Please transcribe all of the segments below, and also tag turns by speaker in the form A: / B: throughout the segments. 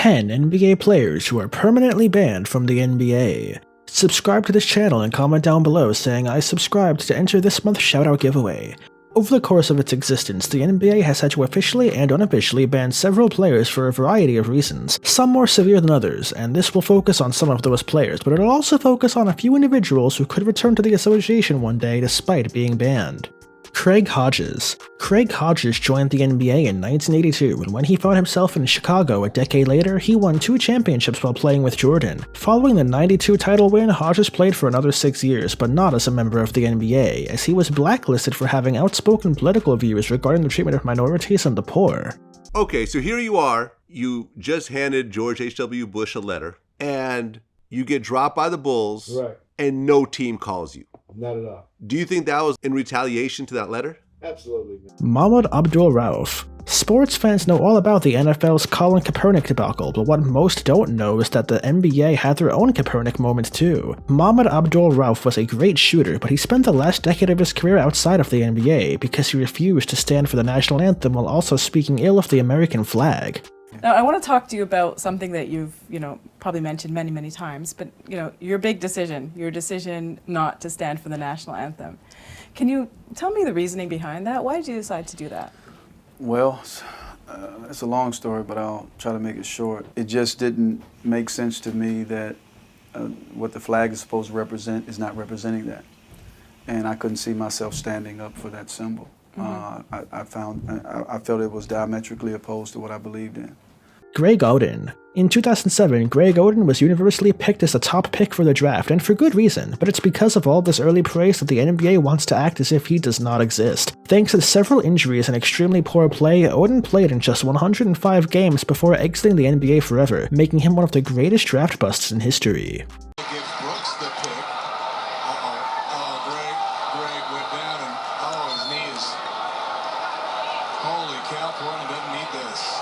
A: 10 NBA players who are permanently banned from the NBA. Subscribe to this channel and comment down below saying I subscribed to enter this month's shoutout giveaway. Over the course of its existence, the NBA has had to officially and unofficially ban several players for a variety of reasons, some more severe than others, and this will focus on some of those players, but it'll also focus on a few individuals who could return to the association one day despite being banned. Craig Hodges. Craig Hodges joined the NBA in 1982, and when he found himself in Chicago a decade later, he won 2 championships while playing with Jordan. Following the 92 title win, Hodges played for another 6 years, but not as a member of the NBA, as he was blacklisted for having outspoken political views regarding the treatment of minorities and the poor.
B: Okay, so here you are, you just handed George H.W. Bush a letter, and you get dropped by the Bulls,
C: right,
B: and no team calls you.
C: Not at all.
B: Do you think that was in retaliation to that letter?
C: Absolutely.
A: Mahmoud Abdul-Rauf. Sports fans know all about the NFL's Colin Kaepernick debacle, but what most don't know is that the NBA had their own Kaepernick moment too. Mahmoud Abdul-Rauf was a great shooter, but he spent the last decade of his career outside of the NBA because he refused to stand for the national anthem while also speaking ill of the American flag.
D: Now, I want to talk to you about something that you've, probably mentioned many, many times, but, your big decision, your decision not to stand for the national anthem. Can you tell me the reasoning behind that? Why did you decide to do that?
E: Well, it's a long story, but I'll try to make it short. It just didn't make sense to me that what the flag is supposed to represent is not representing that. And I couldn't see myself standing up for that symbol. I felt it was diametrically opposed to what I believed in.
A: Greg Oden. In 2007, Greg Oden was universally picked as the top pick for the draft, and for good reason, but it's because of all this early praise that the NBA wants to act as if he does not exist. Thanks to several injuries and extremely poor play, Oden played in just 105 games before exiting the NBA forever, making him one of the greatest draft busts in history.
F: Holy cow, Portland doesn't need this.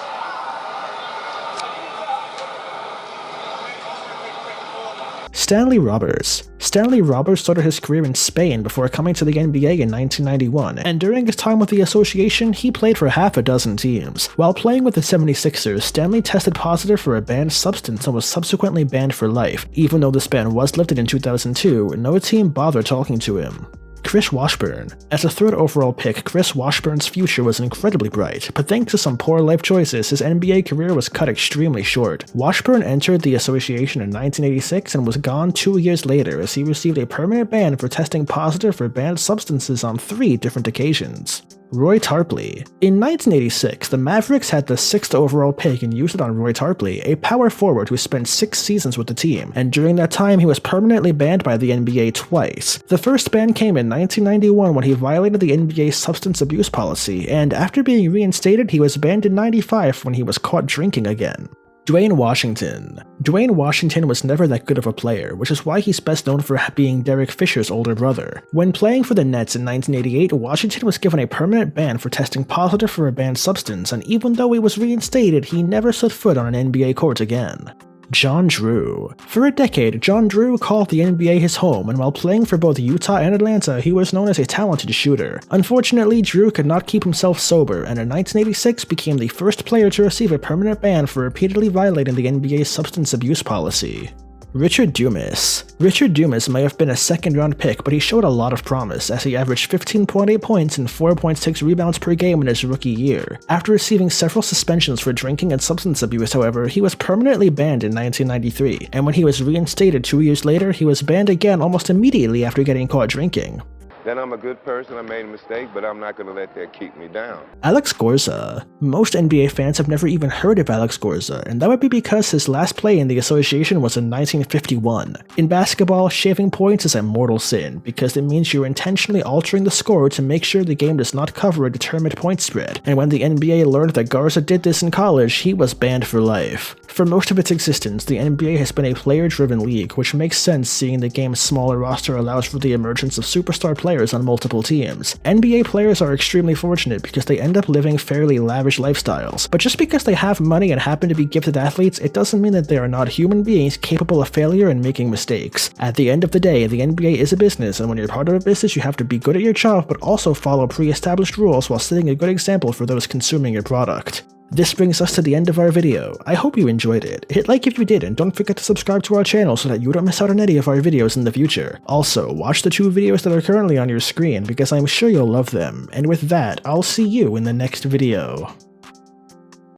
A: Stanley Roberts. Stanley Roberts started his career in Spain before coming to the NBA in 1991, and during his time with the association, he played for half a dozen teams. While playing with the 76ers, Stanley tested positive for a banned substance and was subsequently banned for life. Even though this ban was lifted in 2002, no team bothered talking to him. Chris Washburn. As a 3rd overall pick, Chris Washburn's future was incredibly bright, but thanks to some poor life choices, his NBA career was cut extremely short. Washburn entered the association in 1986 and was gone 2 years later as he received a permanent ban for testing positive for banned substances on 3 different occasions. Roy Tarpley. In 1986, the Mavericks had the 6th overall pick and used it on Roy Tarpley, a power forward who spent 6 seasons with the team, and during that time he was permanently banned by the NBA twice. The first ban came in 1991 when he violated the NBA's substance abuse policy, and after being reinstated he was banned in 95 when he was caught drinking again. Dwayne Washington. Dwayne Washington was never that good of a player, which is why he's best known for being Derek Fisher's older brother. When playing for the Nets in 1988, Washington was given a permanent ban for testing positive for a banned substance, and even though he was reinstated, he never set foot on an NBA court again. John Drew. For a decade, John Drew called the NBA his home, and while playing for both Utah and Atlanta, he was known as a talented shooter. Unfortunately, Drew could not keep himself sober, and in 1986 became the first player to receive a permanent ban for repeatedly violating the NBA's substance abuse policy. Richard Dumas. Richard Dumas may have been a 2nd-round pick, but he showed a lot of promise, as he averaged 15.8 points and 4.6 rebounds per game in his rookie year. After receiving several suspensions for drinking and substance abuse, however, he was permanently banned in 1993, and when he was reinstated 2 years later, he was banned again almost immediately after getting caught drinking.
G: Then I'm a good person, I made a mistake, but I'm not going to let that keep me down.
A: Alex Gorza. Most NBA fans have never even heard of Alex Gorza, and that would be because his last play in the association was in 1951. In basketball, shaving points is a mortal sin, because it means you're intentionally altering the score to make sure the game does not cover a determined point spread, and when the NBA learned that Garza did this in college, he was banned for life. For most of its existence, the NBA has been a player-driven league, which makes sense seeing the game's smaller roster allows for the emergence of superstar players on multiple teams. NBA players are extremely fortunate because they end up living fairly lavish lifestyles, but just because they have money and happen to be gifted athletes, it doesn't mean that they are not human beings capable of failure and making mistakes. At the end of the day, the NBA is a business, and when you're part of a business, you have to be good at your job, but also follow pre-established rules while setting a good example for those consuming your product. This brings us to the end of our video. I hope you enjoyed it. Hit like if you did, and don't forget to subscribe to our channel so that you don't miss out on any of our videos in the future. Also, watch the 2 videos that are currently on your screen because I'm sure you'll love them. And with that, I'll see you in the next video.